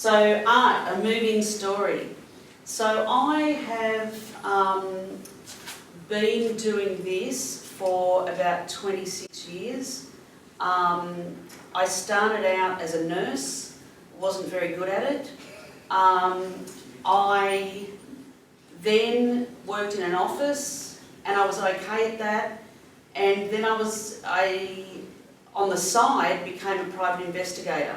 So art, a moving story. So I have been doing this for about 26 years. I started out as a nurse, wasn't very good at it. I then worked in an office and I was okay at that. And then on the side, became a private investigator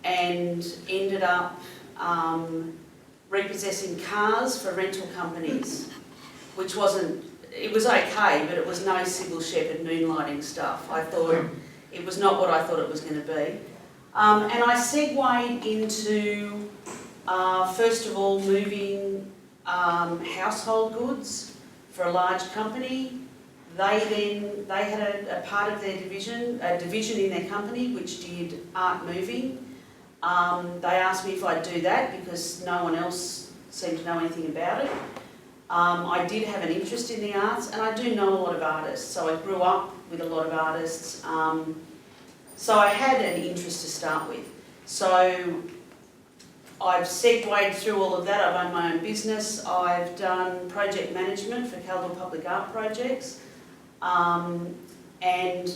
and ended up repossessing cars for rental companies, which it was okay, but it was no Sybil Shepherd moonlighting stuff. I thought it was not what I thought it was going to be. And I segued into, first of all, moving household goods for a large company. They had a part of their division, a division in their company which did art moving. They asked me if I'd do that because no one else seemed to know anything about it. I did have an interest in the arts and I do know a lot of artists, so I grew up with a lot of artists. So I had an interest to start with. So I've segued through all of that. I've owned my own business. I've done project management for Caldwell Public Art projects. And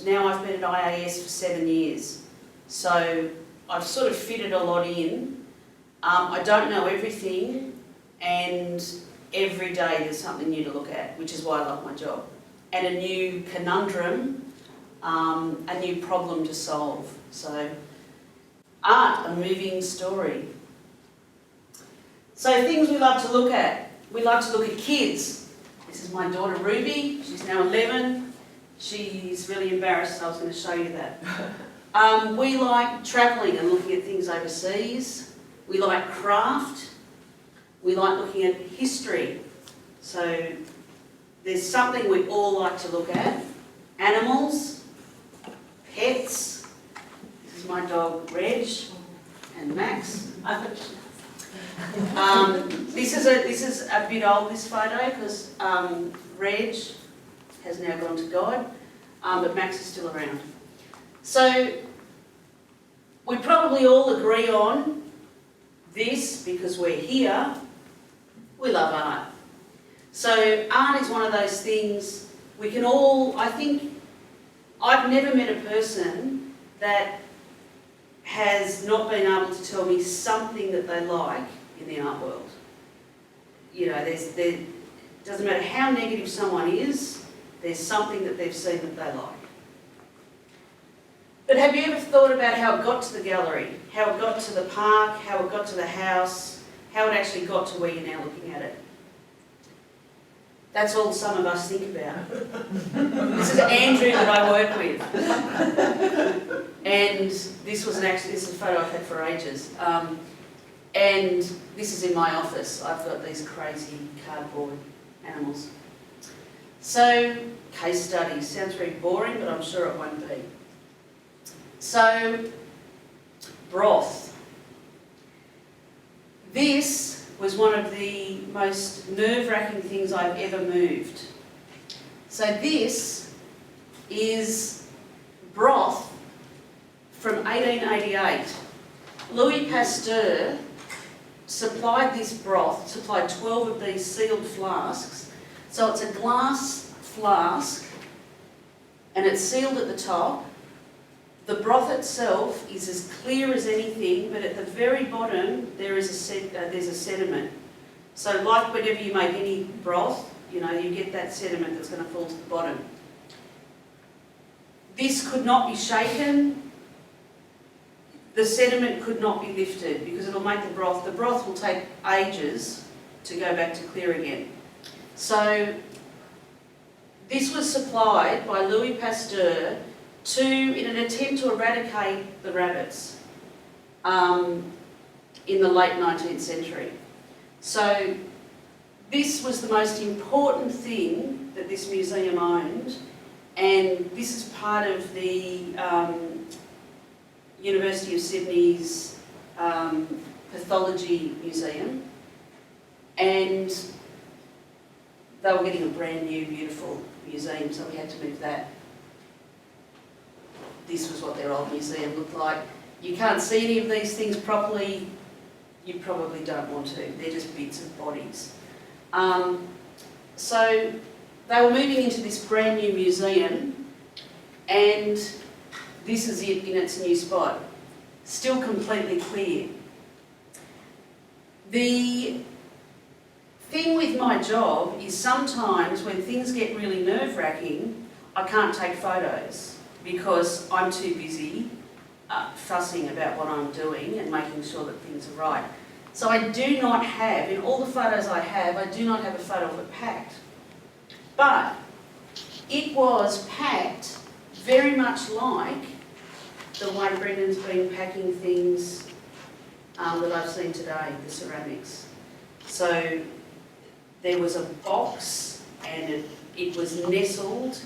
now I've been at IAS for 7 years. So I've sort of fitted a lot in. I don't know everything, and every day there's something new to look at, which is why I love my job. And a new conundrum, a new problem to solve. So art, a moving story. So things we love to look at. We love to look at kids. This is my daughter Ruby, she's now 11. She's really embarrassed, so I was going to show you that. We like travelling and looking at things overseas. We like craft. We like looking at history. So there's something we all like to look at. Animals, pets. This is my dog Reg and Max. This is a bit old, this photo, because Reg has now gone to God, but Max is still around. So we probably all agree on this because we're here. We love art. So art is one of those things we can all, I think, I've never met a person that has not been able to tell me something that they like in the art world. You know, it doesn't matter how negative someone is, there's something that they've seen that they like. But have you ever thought about how it got to the gallery, how it got to the park, how it got to the house, how it actually got to where you're now looking at it? That's all some of us think about. This is Andrew that I work with. And this is a photo I've had for ages. And this is in my office. I've got these crazy cardboard animals. So, case studies. Sounds very boring, but I'm sure it won't be. So, broth. This was one of the most nerve-wracking things I've ever moved. So this is broth from 1888. Louis Pasteur supplied this broth, supplied 12 of these sealed flasks. So it's a glass flask and it's sealed at the top. The broth itself is as clear as anything, but at the very bottom there's a sediment. So like whenever you make any broth, you know, you get that sediment that's going to fall to the bottom. This could not be shaken. The sediment could not be lifted because it'll make the broth will take ages to go back to clear again. So this was supplied by Louis Pasteur in an attempt to eradicate the rabbits in the late 19th century. So this was the most important thing that this museum owned, and this is part of the University of Sydney's Pathology Museum, and they were getting a brand new beautiful museum, so we had to move that. This was what their old museum looked like. You can't see any of these things properly you probably don't want to. They're just bits of bodies. So they were moving into this brand new museum, and this is it in its new spot. Still completely clear. The thing with my job is sometimes when things get really nerve-wracking, I can't take photos because I'm too busy fussing about what I'm doing and making sure that things are right. So I do not have, in all the photos I do not have a photo of it packed. But it was packed very much like the way Brendan's been packing things that I've seen today, the ceramics. So there was a box and it was nestled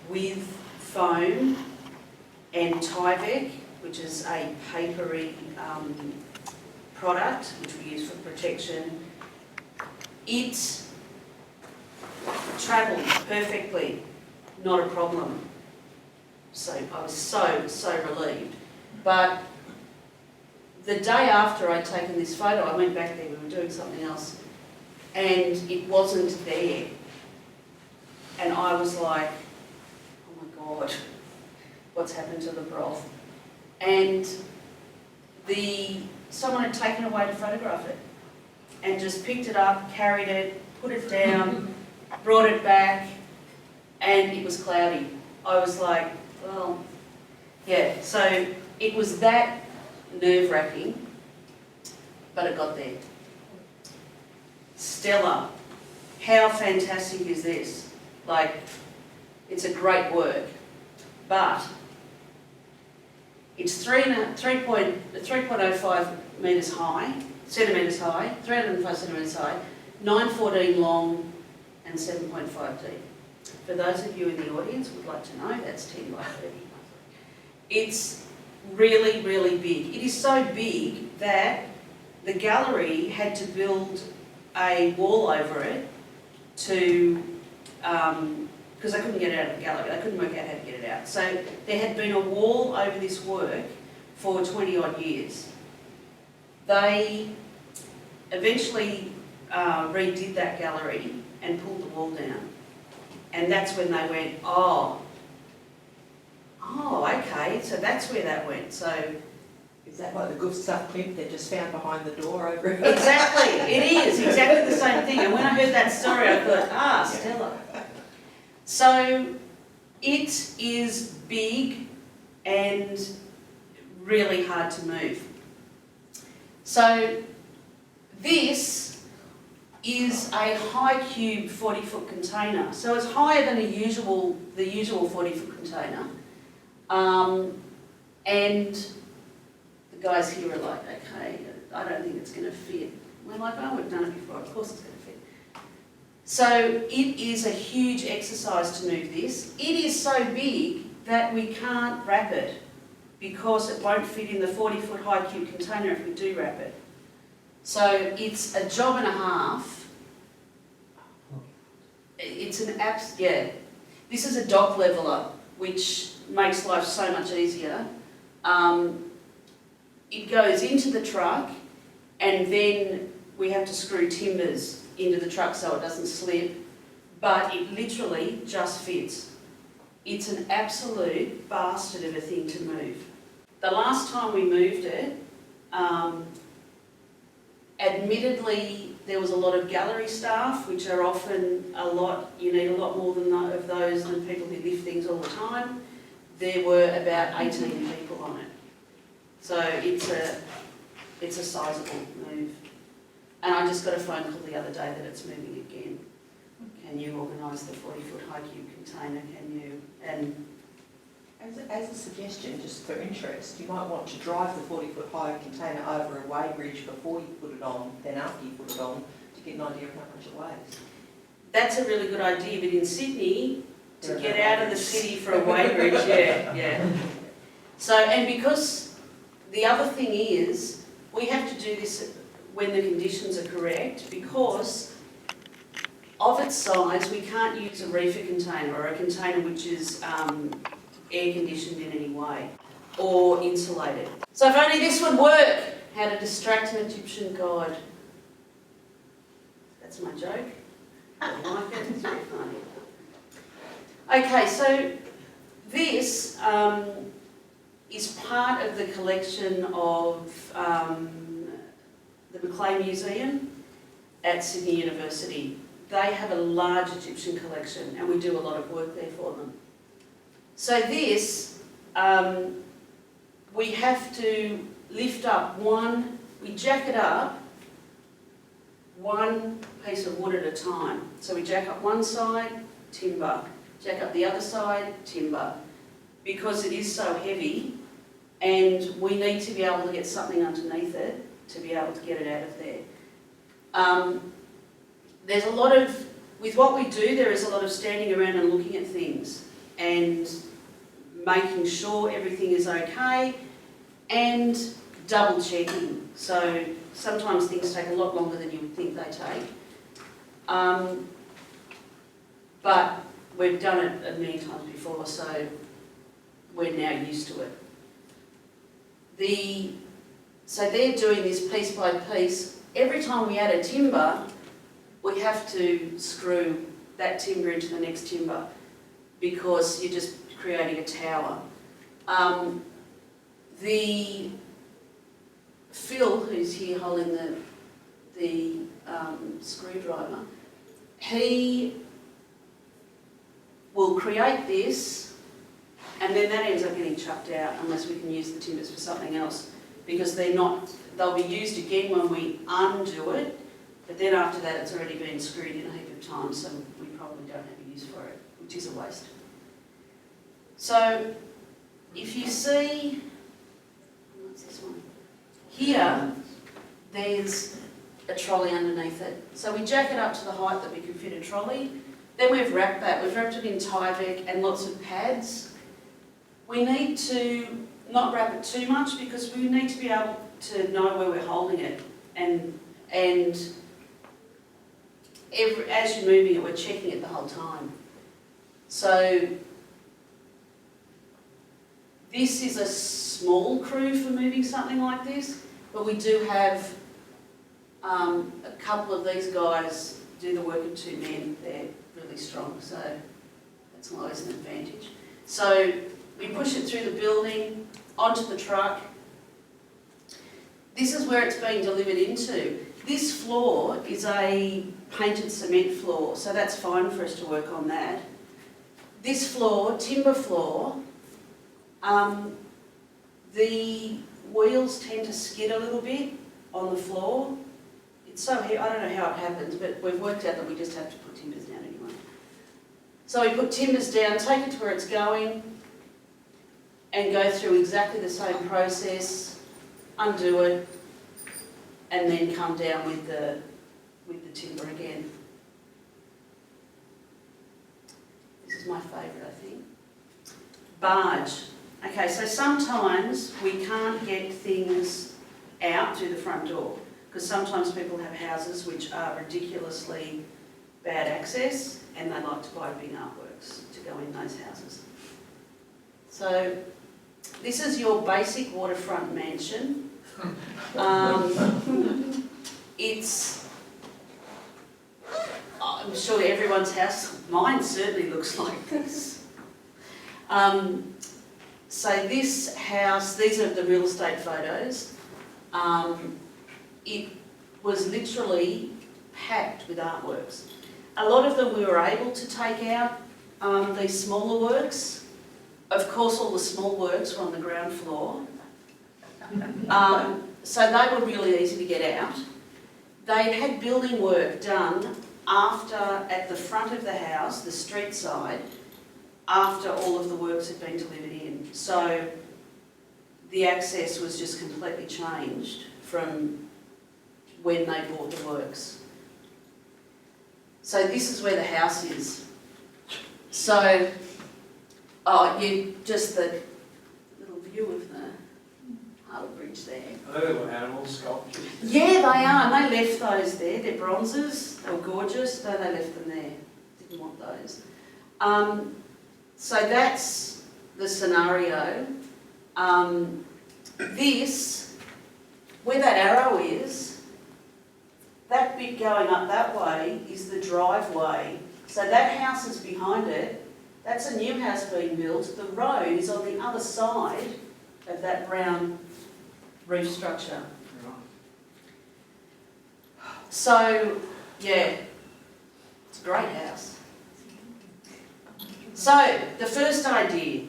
with foam and Tyvek, which is a papery product which we use for protection. It travelled perfectly, not a problem. So I was so relieved. But the day after I'd taken this photo, I went back there, we were doing something else, and it wasn't there. And I was like, oh my God, what's happened to the broth? And someone had taken it away to photograph it and just picked it up, carried it, put it down, brought it back, and it was cloudy. I was like, well, yeah, so it was that nerve-wracking, but it got there. Stellar. How fantastic is this? Like, it's a great work, but it's 3.05 metres high, centimetres high, 305 centimetres high, 914 long and 7.5 deep. For those of you in the audience who would like to know, that's 10 by 30. It's really, really big. It is so big that the gallery had to build a wall over it to, because they couldn't get it out of the gallery, they couldn't work out how to get it out. So there had been a wall over this work for 20 odd years. They eventually redid that gallery and pulled the wall down. And that's when they went, oh, okay, so that's where that went. So is that like the good stuff pimp they just found behind the door over it? Exactly, it is exactly the same thing. And when I heard that story, I thought, Stella. So it is big and really hard to move. So this is a high cube 40-foot container. So it's higher than the usual 40-foot container. And the guys here are like, okay, I don't think it's going to fit. We're like, oh, we've done it before, of course it's going to fit. So it is a huge exercise to move this. It is so big that we can't wrap it because it won't fit in the 40-foot high cube container if we do wrap it. So it's a job and a half. It's an this is a dock leveller, which makes life so much easier. It goes into the truck, and then we have to screw timbers into the truck so it doesn't slip, but it literally just fits. It's an absolute bastard of a thing to move. The last time we moved it, admittedly, there was a lot of gallery staff, which are often you need a lot more of those than people who lift things all the time. There were about 18 people on it. So it's a sizable move. And I just got a phone call the other day that it's moving again. Can you organise the 40-foot high cube container? Can you? And as a suggestion, just for interest, you might want to drive the 40-foot high container over a weigh bridge before you put it on, then after you put it on, to get an idea of how much it weighs. That's a really good idea, but in Sydney, to get out of the city for a weigh bridge, yeah. So, and because the other thing is, we have to do this when the conditions are correct, because of its size, we can't use a reefer container or a container which is air conditioned in any way or insulated. So if only this would work. How to distract an Egyptian god. That's my joke. I like it, it's very funny. Okay, so this is part of the collection of the Macleay Museum at Sydney University. They have a large Egyptian collection and we do a lot of work there for them. So this, we have to lift up we jack it up one piece of wood at a time. So we jack up one side, timber, jack up the other side, timber, because it is so heavy and we need to be able to get something underneath it to be able to get it out of there. There's a lot of, with what we do, there is a lot of standing around and looking at things and making sure everything is okay and double checking. So sometimes things take a lot longer than you would think they take. But we've done it many times before, so we're now used to it. So they're doing this piece by piece. Every time we add a timber, we have to screw that timber into the next timber because you're just creating a tower. Phil, who's here holding the screwdriver, he will create this and then that ends up getting chucked out unless we can use the timbers for something else, because they'll be used again when we undo it, but then after that it's already been screwed in a heap of times, so we probably don't have a use for it, which is a waste. So if you see, what's this one? Here, there's a trolley underneath it. So we jack it up to the height that we can fit a trolley. Then we've wrapped that. We've wrapped it in Tyvek and lots of pads. We need to not wrap it too much because we need to be able to know where we're holding it. And as you're moving it, we're checking it the whole time. So this is a small crew for moving something like this, but we do have a couple of these guys do the work of 2 men. They're really strong, so that's always an advantage. So we push it through the building, onto the truck. This is where it's being delivered into. This floor is a painted cement floor, so that's fine for us to work on that. This floor, timber floor, the wheels tend to skid a little bit on the floor. It's so heavy, I don't know how it happens, but we've worked out that we just have to put timbers down anyway. So we put timbers down, take it to where it's going, and go through exactly the same process, undo it, and then come down with the timber again. This is my favourite, I think. Barge. Okay, so sometimes we can't get things out through the front door because sometimes people have houses which are ridiculously bad access and they like to buy big artworks to go in those houses. So this is your basic waterfront mansion. I'm sure everyone's house, mine certainly looks like this. So this house, these are the real estate photos. It was literally packed with artworks. A lot of them we were able to take out, these smaller works. Of course, all the small works were on the ground floor. So they were really easy to get out. They'd had building work done at the front of the house, the street side, after all of the works had been delivered in. So the access was just completely changed from when they bought the works. So this is where the house is. So, just the little view of the Harbour Bridge there. Are they little animal sculptures? Yeah, they are, and they left those there. They're bronzes, they were gorgeous, so they left them there. Didn't want those. So that's the scenario. This where that arrow is, that bit going up that way is the driveway. So that house is behind it. That's a new house being built. The road is on the other side of that brown roof structure. So, yeah, it's a great house. So, the first idea,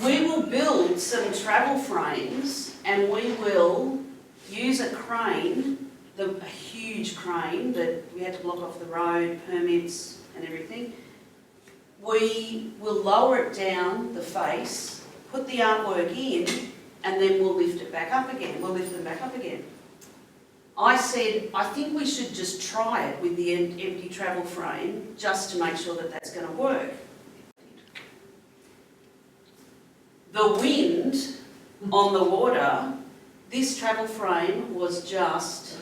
we will build some travel frames and we will use a crane, a huge crane that we had to block off the road, permits and everything. We will lower it down the face, put the artwork in, and then we'll lift it back up again. We'll lift them back up again. I said, I think we should just try it with the empty travel frame just to make sure that that's going to work. The wind on the water, this travel frame was just,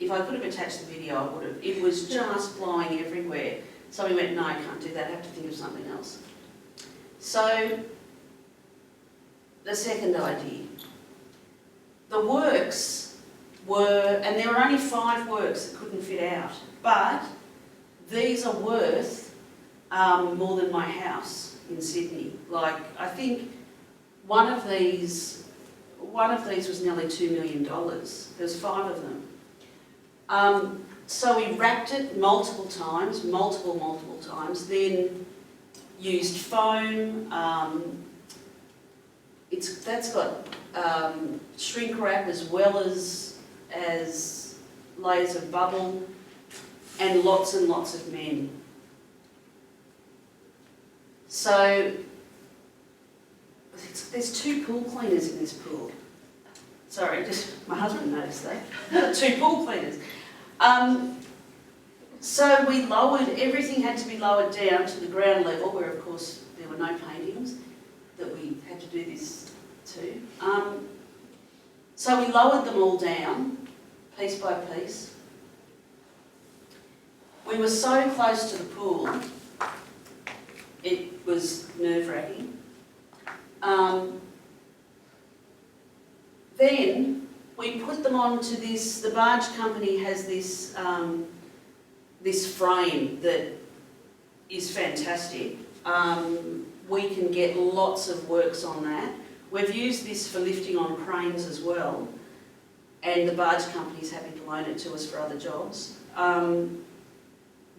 if I could have attached the video, I would have. It was just flying everywhere. So we went, no, I can't do that, I have to think of something else. So, the second idea. The works were, and there were only 5 works that couldn't fit out, but these are worth more than my house in Sydney. Like, I think one of these was nearly $2 million. There's 5 of them. So we wrapped it multiple times, then used foam. That's got shrink wrap as well as layers of bubble, and lots of men. So there's 2 pool cleaners in this pool. Sorry, just my husband noticed that. 2 pool cleaners. So we lowered, everything had to be lowered down to the ground level, where of course there were no paintings that we had to do this to. So we lowered them all down, piece by piece. We were so close to the pool, it was nerve-wracking. Then we put them onto this, the barge company has this, this frame that is fantastic. We can get lots of works on that. We've used this for lifting on cranes as well, and the barge company's happy to loan it to us for other jobs.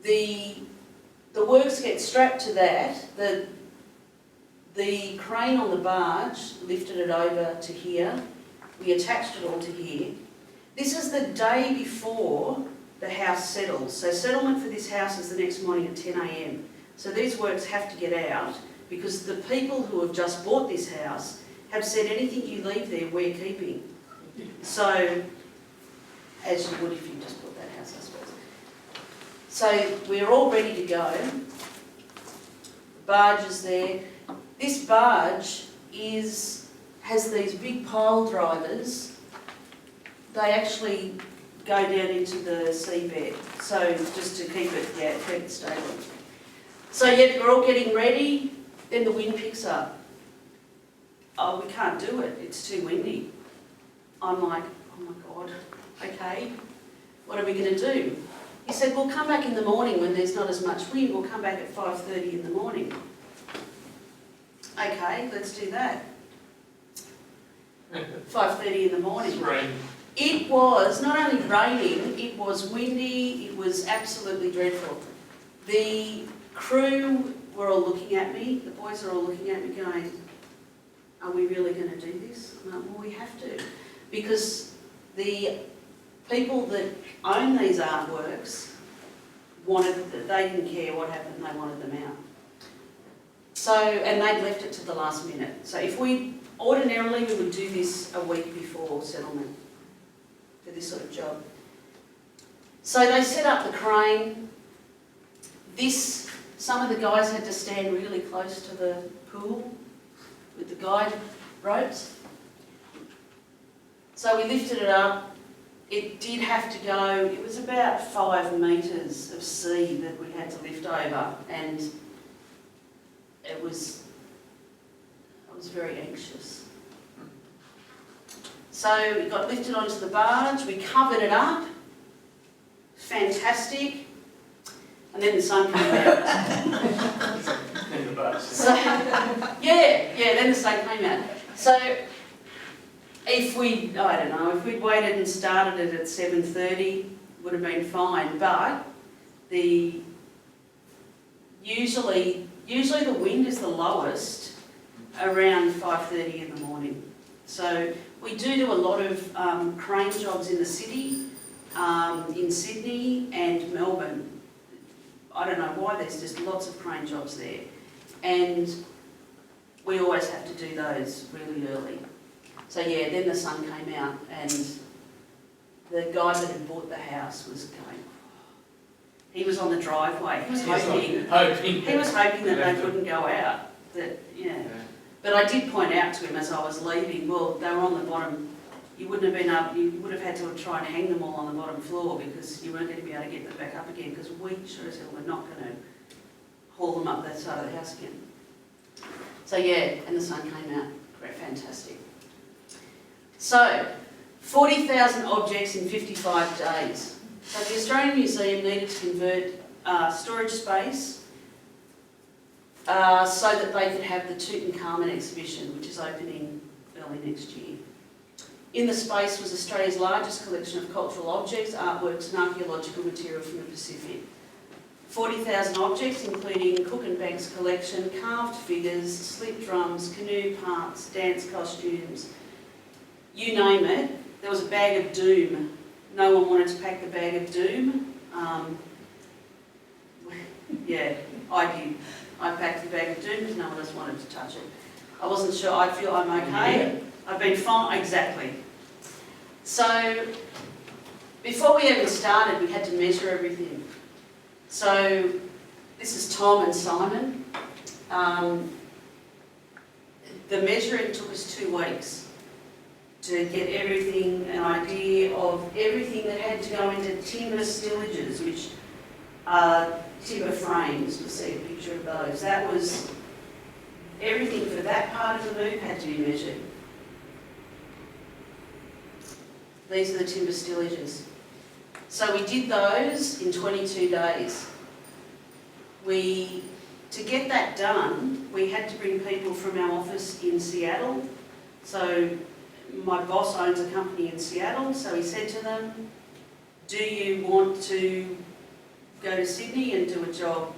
The works get strapped to that. The crane on the barge lifted it over to here. We attached it all to here. This is the day before the house settles. So settlement for this house is the next morning at 10 a.m. So these works have to get out because the people who have just bought this house have said anything you leave there, we're keeping. So, as you would if you just bought that house, I suppose. So we're all ready to go. The barge is there. This barge has these big pile drivers. They actually go down into the seabed, so just to keep it stable. So yeah, we're all getting ready, then the wind picks up. Oh, we can't do it, it's too windy. I'm like, oh my God, okay, what are we going to do? He said, we'll come back in the morning when there's not as much wind, we'll come back at 5:30 in the morning. Okay, let's do that. 5:30 in the morning. It's raining. It was not only raining, it was windy, it was absolutely dreadful. The crew were all looking at me, the boys are all looking at me going, are we really going to do this? I'm like, well, we have to. Because the people that own these artworks they didn't care what happened, they wanted them out. So, and they'd left it to the last minute. So ordinarily we would do this a week before settlement for this sort of job. So they set up the crane. Some of the guys had to stand really close to the pool with the guide ropes. So we lifted it up. It did have to go, it was about 5 metres of sea that we had to lift over, and I was very anxious. So it got lifted onto the barge, we covered it up, fantastic, and then the sun came out. In the bus. So, then the sun came out. So if we'd waited and started it at 7:30, would have been fine, but usually the wind is the lowest around 5:30 in the morning. So we do a lot of crane jobs in the city, in Sydney and Melbourne. I don't know why, there's just lots of crane jobs there. And we always have to do those really early. So yeah, then the sun came out and the guy that had bought the house was going, he was on the driveway, he was hoping that they couldn't go out. But I did point out to him as I was leaving, well, they were on the bottom, you would have had to try and hang them all on the bottom floor because you weren't going to be able to get them back up again because we sure as hell were not going to haul them up that side of the house again. So yeah, and the sun came out, great, fantastic. So, 40,000 objects in 55 days. So the Australian Museum needed to convert storage space so that they could have the Tutankhamun exhibition, which is opening early next year. In the space was Australia's largest collection of cultural objects, artworks and archaeological material from the Pacific. 40,000 objects, including Cook and Banks' collection, carved figures, slip drums, canoe parts, dance costumes, you name it. There was a bag of doom. No one wanted to pack the bag of doom. Yeah, I did. I packed the bag of doom because no one else wanted to touch it. I wasn't sure. I feel I'm okay. I've been fine. Exactly. So before we even started, we had to measure everything. So this is Tom and Simon. The measuring took us 2 weeks to get everything, an idea of everything that had to go into timber stillages, which are timber frames. You'll see a picture of those. That was everything for that part of the move had to be measured. These are the timber stillages. So we did those in 22 days. To get that done, we had to bring people from our office in Seattle. So my boss owns a company in Seattle, so he said to them, do you want to go to Sydney and do a job?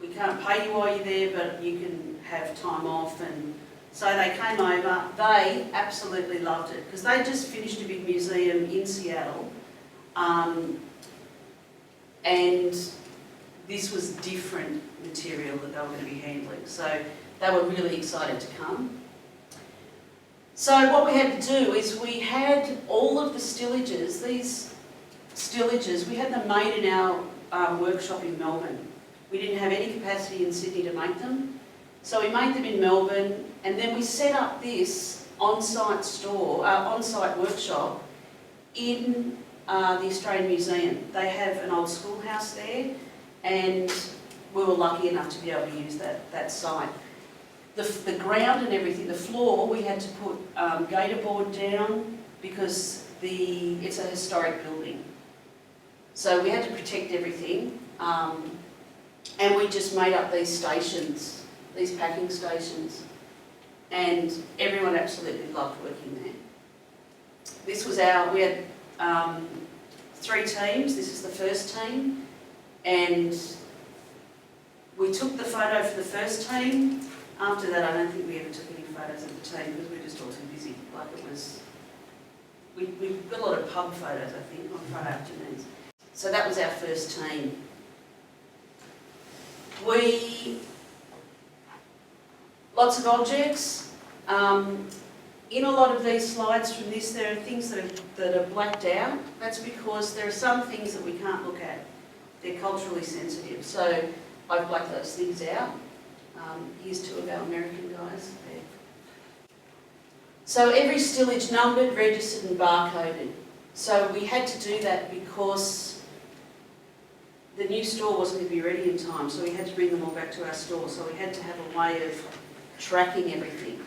We can't pay you while you're there, but you can have time off. And so they came over. They absolutely loved it because they just finished a big museum in Seattle. And this was different material that they were going to be handling. So they were really excited to come. So what we had to do is we had all of the stillages, these stillages, we had them made in our workshop in Melbourne. We didn't have any capacity in Sydney to make them. So we made them in Melbourne, and then we set up this on-site store, on-site workshop in the Australian Museum. They have an old schoolhouse there, and we were lucky enough to be able to use that site. The ground and everything, the floor, we had to put gator board down because it's a historic building. So we had to protect everything, and we just made up these stations, these packing stations, and everyone absolutely loved working there. This was we had 3 teams. This is the first team, and we took the photo for the first team. After that, I don't think we ever took any photos of the team because we were just all too busy. Like we got a lot of pub photos, I think, on Friday afternoons. So that was our first team. Lots of objects. In a lot of these slides from this, there are things that are blacked out. That's because there are some things that we can't look at. They're culturally sensitive. So I've blacked those things out. Here's 2 of our American guys there. So every stillage numbered, registered and barcoded. So we had to do that because the new store wasn't going to be ready in time, so we had to bring them all back to our store. So we had to have a way of tracking everything.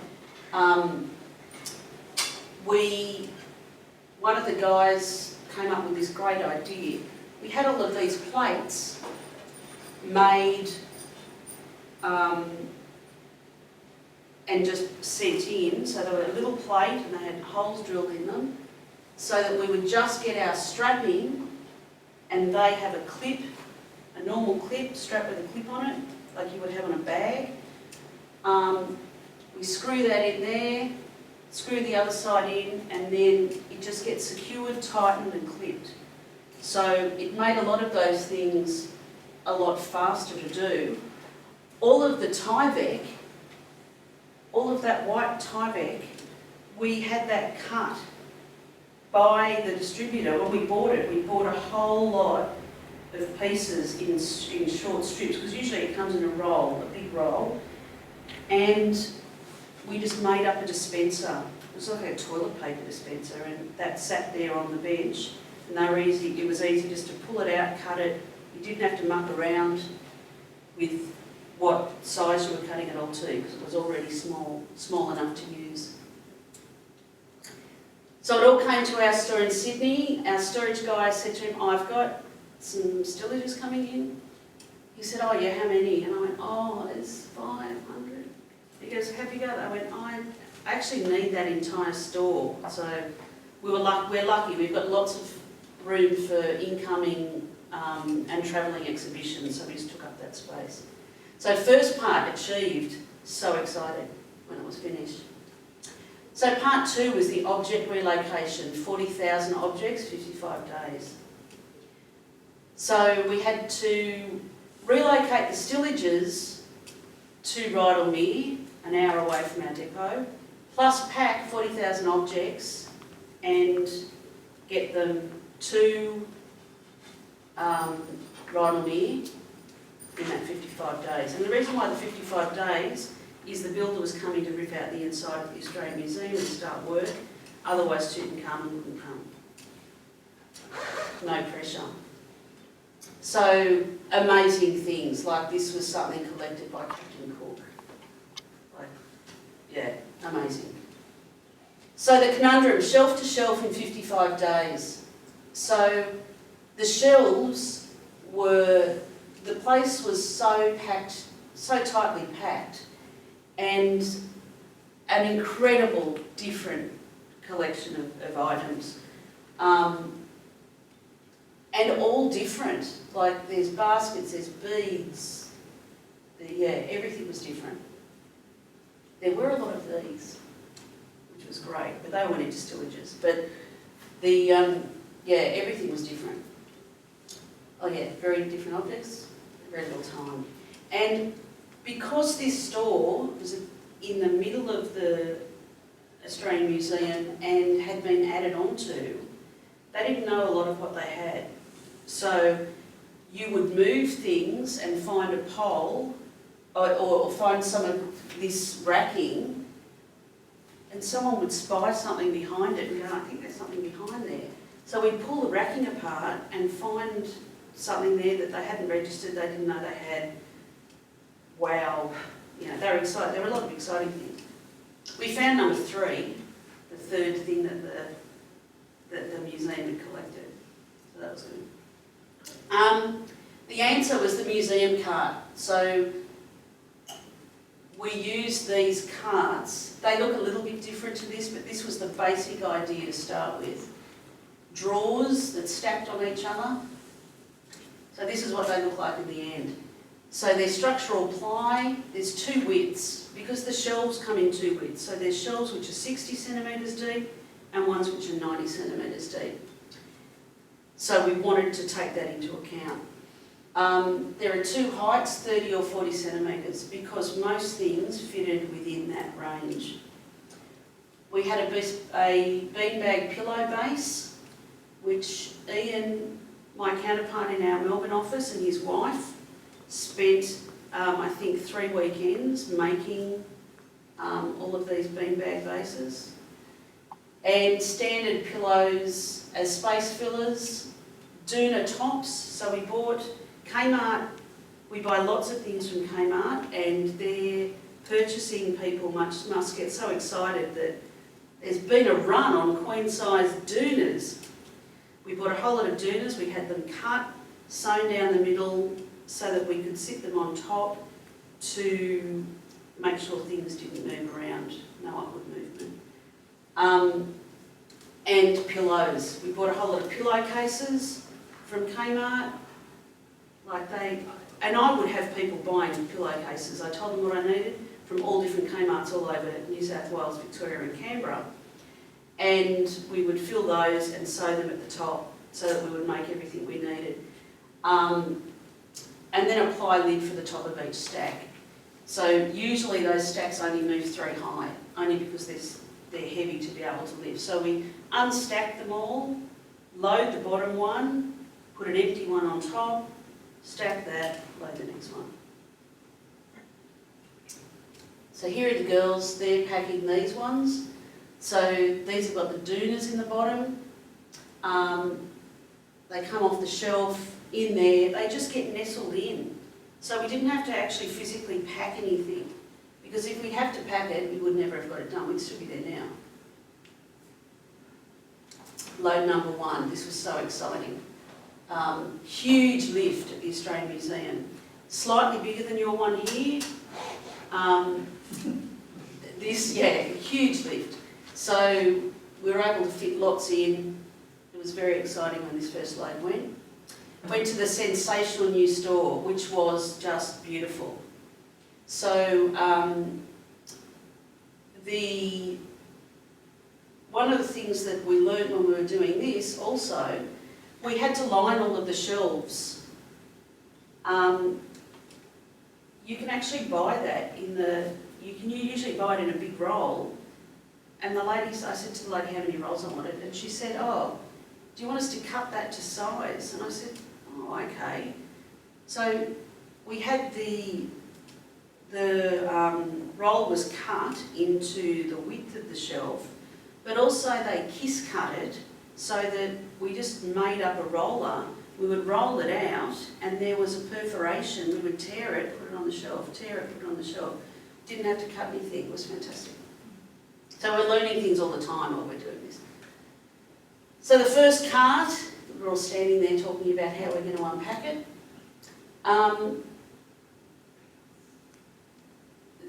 one of the guys came up with this great idea. We had all of these plates made and just set in, so they were a little plate and they had holes drilled in them, so that we would just get our strapping and they have a clip, a normal clip, strapped with a clip on it, like you would have on a bag. We screw that in there, screw the other side in, and then it just gets secured, tightened and clipped. So it made a lot of those things a lot faster to do. All of the Tyvek, all of that white Tyvek, we had that cut by the distributor. When we bought it, we bought a whole lot of pieces in short strips, because usually it comes in a roll, a big roll, and we just made up a dispenser. It was like a toilet paper dispenser, and that sat there on the bench, and they were easy. It was easy just to pull it out, cut it. You didn't have to muck around with what size you were cutting it all to, because it was already small enough to use. So it all came to our store in Sydney. Our storage guy said to him, "I've got some stillages coming in." He said, "Oh yeah, how many?" And I went, "Oh, there's 500. He goes, "Have you got that?" I went, "I actually need that entire store." So we're lucky. We've got lots of room for incoming and travelling exhibitions, so we just took up that space. So first part achieved, so excited when it was finished. So part 2 was the object relocation, 40,000 objects, 55 days. So we had to relocate the stillages to Rydalmere, an hour away from our depot, plus pack 40,000 objects and get them to Rydalmere in that 55 days. And the reason why the 55 days is the builder was coming to rip out the inside of the Australian Museum and start work, otherwise Tutankhamun wouldn't come. No pressure. So amazing things, like this was something collected by Captain Cook. Like, yeah, amazing. So the conundrum, shelf to shelf in 55 days. So the shelves were, the place was so packed, so tightly packed, and an incredible different collection of items. And all different, like there's baskets, there's beads, everything was different. There were a lot of these, which was great, but they went into stillages. But everything was different. Oh yeah, very different objects, very little time. And because this store was in the middle of the Australian Museum and had been added onto, they didn't know a lot of what they had. So you would move things and find a pole or find some of this racking, and someone would spy something behind it and go, "I think there's something behind there." So we'd pull the racking apart and find something there that they hadn't registered, they didn't know they had. Wow, they were excited. There were a lot of exciting things. We found number 3, the third thing that the museum had collected. So that was good. The answer was the museum cart. So we used these carts. They look a little bit different to this, but this was the basic idea to start with. Drawers that stacked on each other. So this is what they look like in the end. So there's structural ply, there's 2 widths, because the shelves come in 2 widths. So there's shelves which are 60 centimetres deep and ones which are 90 centimetres deep. So we wanted to take that into account. There are 2 heights, 30 or 40 centimetres, because most things fitted within that range. We had a beanbag pillow base, which Ian, my counterpart in our Melbourne office, and his wife spent, I think, 3 weekends making all of these beanbag bases. And standard pillows as space fillers, doona tops. So we bought Kmart, we buy lots of things from Kmart, and their purchasing people must get so excited that there's been a run on queen-sized doonas. We bought a whole lot of doonas, we had them cut, sewn down the middle so that we could sit them on top to make sure things didn't move around, no upward movement. And pillows. We bought a whole lot of pillowcases from Kmart. And I would have people buying pillowcases. I told them what I needed from all different Kmarts all over New South Wales, Victoria and Canberra. And we would fill those and sew them at the top so that we would make everything we needed. And then apply lid for the top of each stack. So usually those stacks only move 3 high, only because they're heavy to be able to lift. So we unstack them all, load the bottom one, put an empty one on top, stack that, load the next one. So here are the girls, they're packing these ones. So these have got the doonas in the bottom. They come off the shelf in there, they just get nestled in. So we didn't have to actually physically pack anything, because if we have to pack it, we would never have got it done, we'd still be there now. Load number 1, this was so exciting. Huge lift at the Australian Museum, slightly bigger than your one here. Huge lift. So we were able to fit lots in. It was very exciting when this first load went. Went to the sensational new store, which was just beautiful. So one of the things that we learned when we were doing this also, we had to line all of the shelves. You can actually buy that you usually buy it in a big roll. And I said to the lady how many rolls I wanted, and she said, "Oh, do you want us to cut that to size?" And I said, "Oh, okay." So we had the roll was cut into the width of the shelf, but also they kiss cut it so that we just made up a roller. We would roll it out, and there was a perforation. We would tear it, put it on the shelf, tear it, put it on the shelf. Didn't have to cut anything. It was fantastic. So we're learning things all the time while we're doing this. So the first cart, we're all standing there talking about how we're going to unpack it.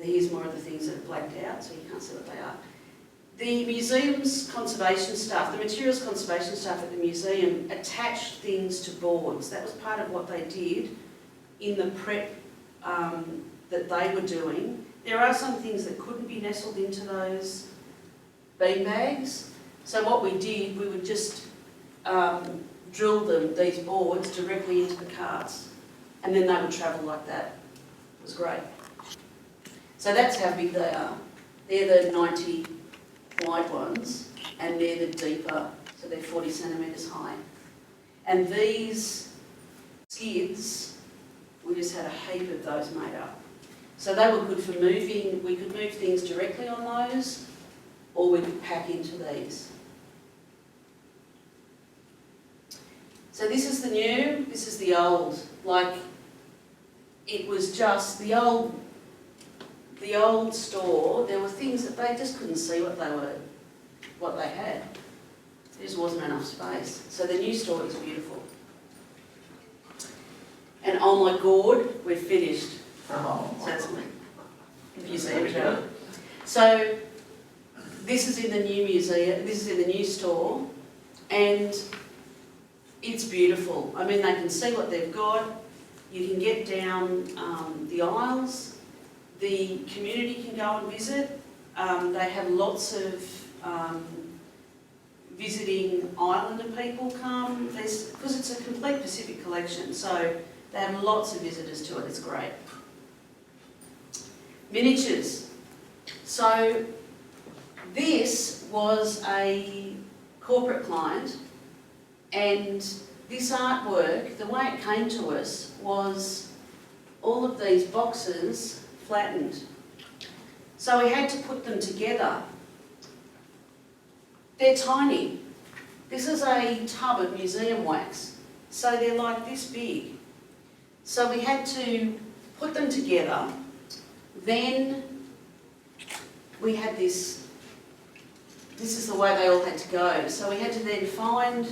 Here's more of the things that are blacked out, so you can't see what they are. The museum's conservation staff, the materials conservation staff at the museum attached things to boards. That was part of what they did in the prep that they were doing. There are some things that couldn't be nestled into those bean bags. So what we did, we would just drill these boards directly into the carts, and then they would travel like that. It was great. So that's how big they are. They're the 90 wide ones, and they're the deeper, so they're 40 centimetres high. And these skids, we just had a heap of those made up. So they were good for moving. We could move things directly on those, or we could pack into these. So this is the new, this is the old. Like, it was just the old store. There were things that they just couldn't see what they had. There just wasn't enough space. So the new store is beautiful. And oh my God, we're finished. So that's my museum show. So this is in the new museum, this is in the new store, and it's beautiful. I mean, they can see what they've got. You can get down the aisles. The community can go and visit. They have lots of visiting islander people come, because it's a complete Pacific collection, so they have lots of visitors to it. It's great. Miniatures. So this was a corporate client, and this artwork, the way it came to us was all of these boxes flattened. So we had to put them together. They're tiny. This is a tub of museum wax, so they're like this big. So we had to put them together. Then we had this this is the way they all had to go. So we had to then find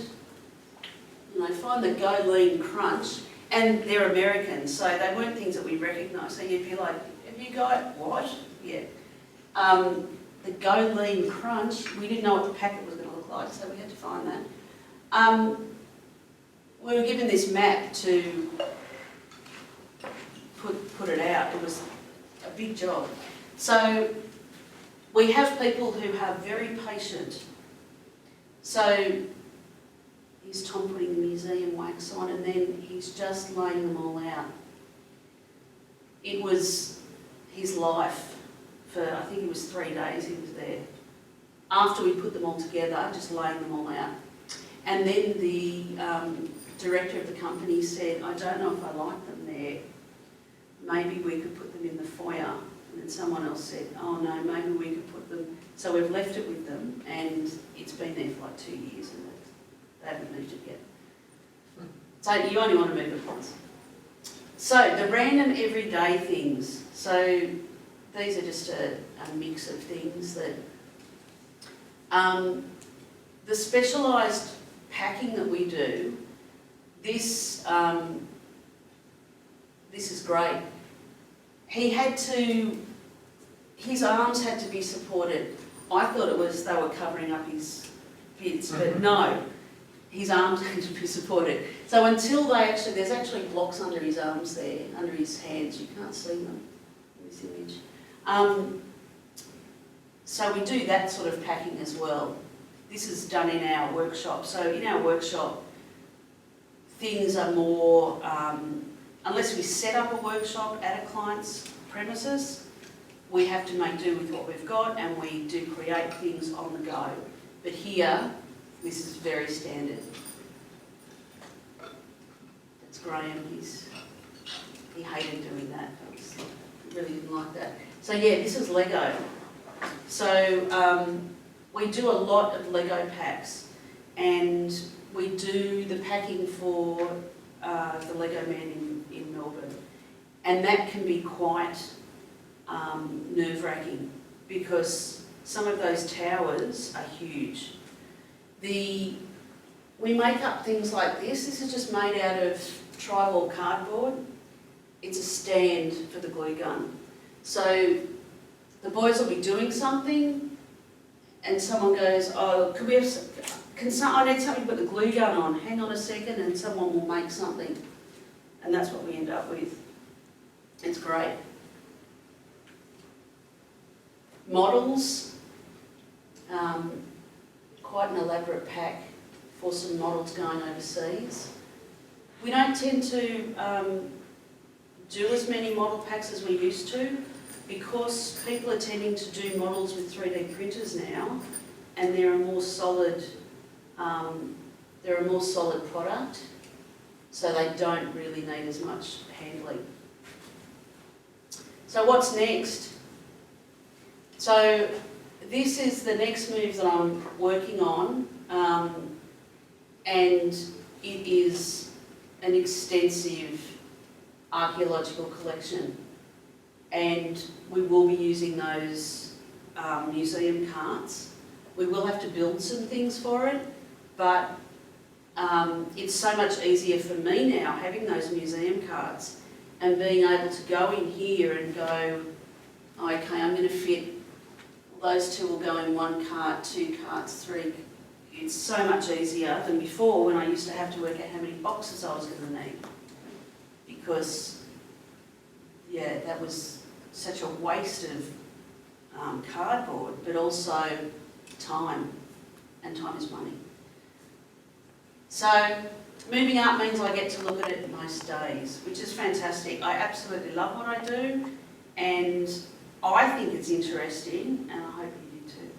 the Go Lean Crunch, and they're American, so they weren't things that we recognised. So you'd be like, have you got what? Yeah. The Go Lean Crunch, we didn't know what the packet was going to look like, so we had to find that. We were given this map to put it out. It was a big job. So we have people who are very patient. So here's Tom putting the museum wax on, and then he's just laying them all out. It was his life for, I think it was 3 days he was there. After we put them all together, just laying them all out. And then the director of the company said, I don't know if I like them there. Maybe we could put them in the foyer. And then someone else said, oh no, maybe we could put them. So we've left it with them, and it's been there for like 2 years, and they haven't moved it yet. So you only want to move it once. So the random everyday things. So these are just a mix of things that... the specialised packing that we do, this is great. His arms had to be supported. I thought it was they were covering up his bits, but no, his arms had to be supported. So until there's actually blocks under his arms there, under his hands, you can't see them in this image. So we do that sort of packing as well. This is done in our workshop. So in our workshop, things are more, unless we set up a workshop at a client's premises, we have to make do with what we've got, and we do create things on the go. But here, this is very standard. That's Graham, he hated doing that. He really didn't like that. So yeah, this is Lego. So we do a lot of Lego packs, and we do the packing for the Lego Man in Melbourne. And that can be quite nerve-wracking, because some of those towers are huge. We make up things like this. This is just made out of drywall cardboard. It's a stand for the glue gun. So the boys will be doing something, and someone goes, oh, I need something to put the glue gun on. Hang on a second, and someone will make something. And that's what we end up with. It's great. Models, quite an elaborate pack for some models going overseas. We don't tend to do as many model packs as we used to, because people are tending to do models with 3D printers now, and they're a more solid product, so they don't really need as much handling. So what's next? So this is the next move that I'm working on, and it is an extensive archaeological collection, and we will be using those museum carts. We will have to build some things for it, but it's so much easier for me now having those museum carts and being able to go in here and go, okay, I'm going to fit, those two will go in one cart, 2 carts, 3. It's so much easier than before, when I used to have to work out how many boxes I was going to need. Because, yeah, that was such a waste of cardboard, but also time, and time is money. So moving up means I get to look at it most days, which is fantastic. I absolutely love what I do, and I think it's interesting, and I hope you do too.